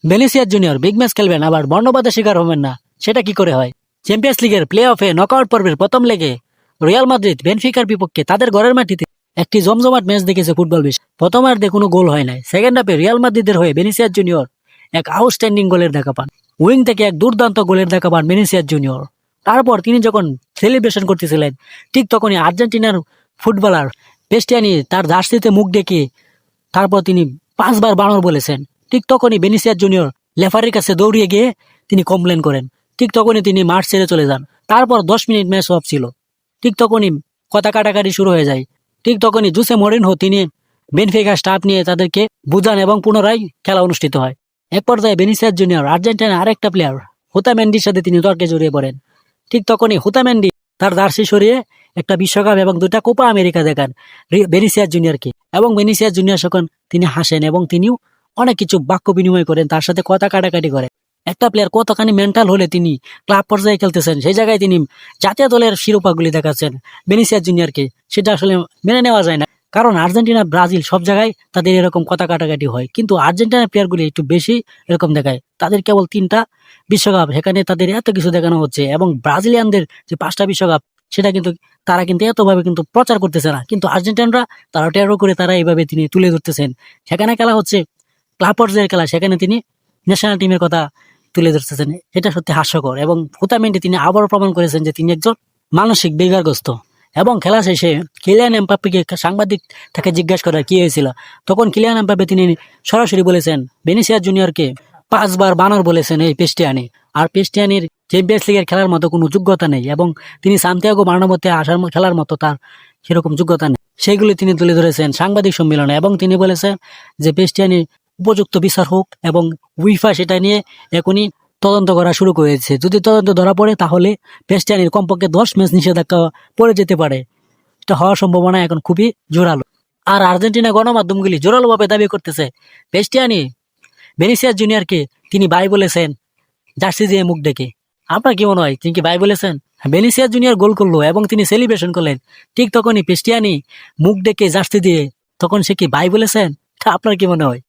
Vinicius junior big match খেলবেন আবার বর্ণবাদের শিকার হবেন না, সেটা কি করে হয়? চ্যাম্পিয়ন্স লিগের প্লে অফে নকআউট পর্বের প্রথম লেগে রিয়াল মাদ্রিদ বেনফিকার বিপক্ষে তাদের ঘরের মাটিতে একটি জমজমাট ম্যাচ দেখেছে ফুটবল বিশ্ব। প্রথমার্ধে কোনো গোল হয় নাই। সেকেন্ড হাফে রিয়াল মাদ্রিদের হয়ে ভিনিসিয়াস জুনিয়র এক আউটস্ট্যান্ডিং গোলের দেখা পান। উইং থেকে এক দুর্দান্ত গোলের দেখা পান ভিনিসিয়াস জুনিয়র। তারপর তিনি যখন সেলিব্রেশন করতেছিলেন, ঠিক তখনই আর্জেন্টিনার ফুটবলার পেস্টিয়ানি তার জার্সিতে মুখ ডেকে তারপর তিনি 5বার বানর বলেছেন। ঠিক তখনই ভিনিসিয়াস জুনিয়র লেফারির কাছে দৌড়িয়ে গিয়ে তিনি কমপ্লেন করেন। ঠিক তখনই তিনি মাঠ ছেড়ে চলে যান। তারপর 10 মিনিট ম্যাচ অফ ছিল। ঠিক তখনই কথা কাটাকাটি শুরু হয়ে যায়। ঠিক তখনই জোসে মরিনহো তিনি বেনফিকা স্টাফ নিয়ে তাদেরকে বুঝান এবং পুনরায় খেলা অনুষ্ঠিত হয়। এক পর্যায়ে ভিনিসিয়াস জুনিয়র আর্জেন্টিনার আরেকটা প্লেয়ার হুতামেন্ডির সাথে তিনি তর্কে জড়িয়ে পড়েন। ঠিক তখনই হুতামেন্ডি তার জার্সি সরিয়ে একটা বিশ্বকাপ এবং 2টা কোপা আমেরিকা দেখান ভিনিসিয়াস জুনিয়রকে, এবং ভিনিসিয়াস জুনিয়র যখন তিনি হাসেন এবং তিনিও অনেক কিছু বাক্য বিনিময় করেন, তার সাথে কথা কাটাকাটি করেন। একটা প্লেয়ার কতখানি মেন্টাল হলে তিনি ক্লাব পর্যায়ে খেলতেছেন, সেই জায়গায় তিনি জাতীয় দলের শিরোপাগুলি দেখাচ্ছেন ভিনিসিয়াস জুনিয়রকে, সেটা আসলে মেনে নেওয়া যায় না। কারণ আর্জেন্টিনা, ব্রাজিল সব জায়গায় তাদের এরকম কথা কাটাকাটি হয়, কিন্তু আর্জেন্টিনার প্লেয়ারগুলি একটু বেশি এরকম দেখায়। তাদের কেবল 3টা বিশ্বকাপ, সেখানে তাদের এত কিছু দেখানো হচ্ছে, এবং ব্রাজিলিয়ানদের যে 5টা বিশ্বকাপ সেটা কিন্তু তারা কিন্তু এতভাবে কিন্তু প্রচার করতেছে না। কিন্তু আর্জেন্টিনারা তারা টেরো করে তারা এইভাবে তিনি তুলে ধরতেছেন। সেখানে খেলা হচ্ছে ক্লাব পর্যায়ের খেলা, সেখানে তিনি ন্যাশনাল টিমের কথা তুলে ধরতেছেন। এটা সত্যি হাস্যকর, এবং হুতামেন্ডি তিনি আবারও প্রমাণ করেছেন যে তিনি একজন মানসিক বিকারগ্রস্ত। এবং খেলা শেষে কিলিয়ান এমবাপ্পেকে সাংবাদিক তাকে জিজ্ঞাসা করার কি হয়েছিল, তখন কিলিয়ান এমবাপ্পে তিনি সরাসরি বলেছেন ভিনিসিয়াস জুনিয়রকে 5বার বানর বলেছেন এই পেস্টিয়ানি। আর পেস্টিয়ানির চ্যাম্পিয়ন্স লিগের খেলার মতো কোনো যোগ্যতা নেই, এবং তিনি সান্তিয়াগো বার্নাব্যুতে আসার খেলার মতো তার সেরকম যোগ্যতা নেই। সেইগুলি তিনি তুলে ধরেছেন সাংবাদিক সম্মেলনে, এবং তিনি বলেছেন যে পেস্টিয়ানি উপযুক্ত বিচার হোক, এবং উইফা সেটা নিয়ে এখনই তদন্ত করা শুরু করেছে। যদি তদন্ত ধরা পড়ে তাহলে পেস্টিয়ানির কমপক্ষে 10 ম্যাচ নিষেধাজ্ঞা পড়ে যেতে পারে। এটা হওয়ার সম্ভাবনা এখন খুবই জোরালো। আর আর্জেন্টিনা গণমাধ্যমগুলি জোরালোভাবে দাবি করতেছে পেস্টিয়ানি ভিনিসিয়াস জুনিয়রকে তিনি ভাই বলেছেন জার্সি দিয়ে মুখ ডেকে। আপনার কি মনে হয়, তিনি কি ভাই বলেছেন? ভিনিসিয়াস জুনিয়র গোল করলো এবং তিনি সেলিব্রেশন করলেন, ঠিক তখনই পেস্টিয়ানি মুখ ডেকে জার্সি দিয়ে, তখন সে কি ভাই বলেছেন? আপনার কি মনে হয়?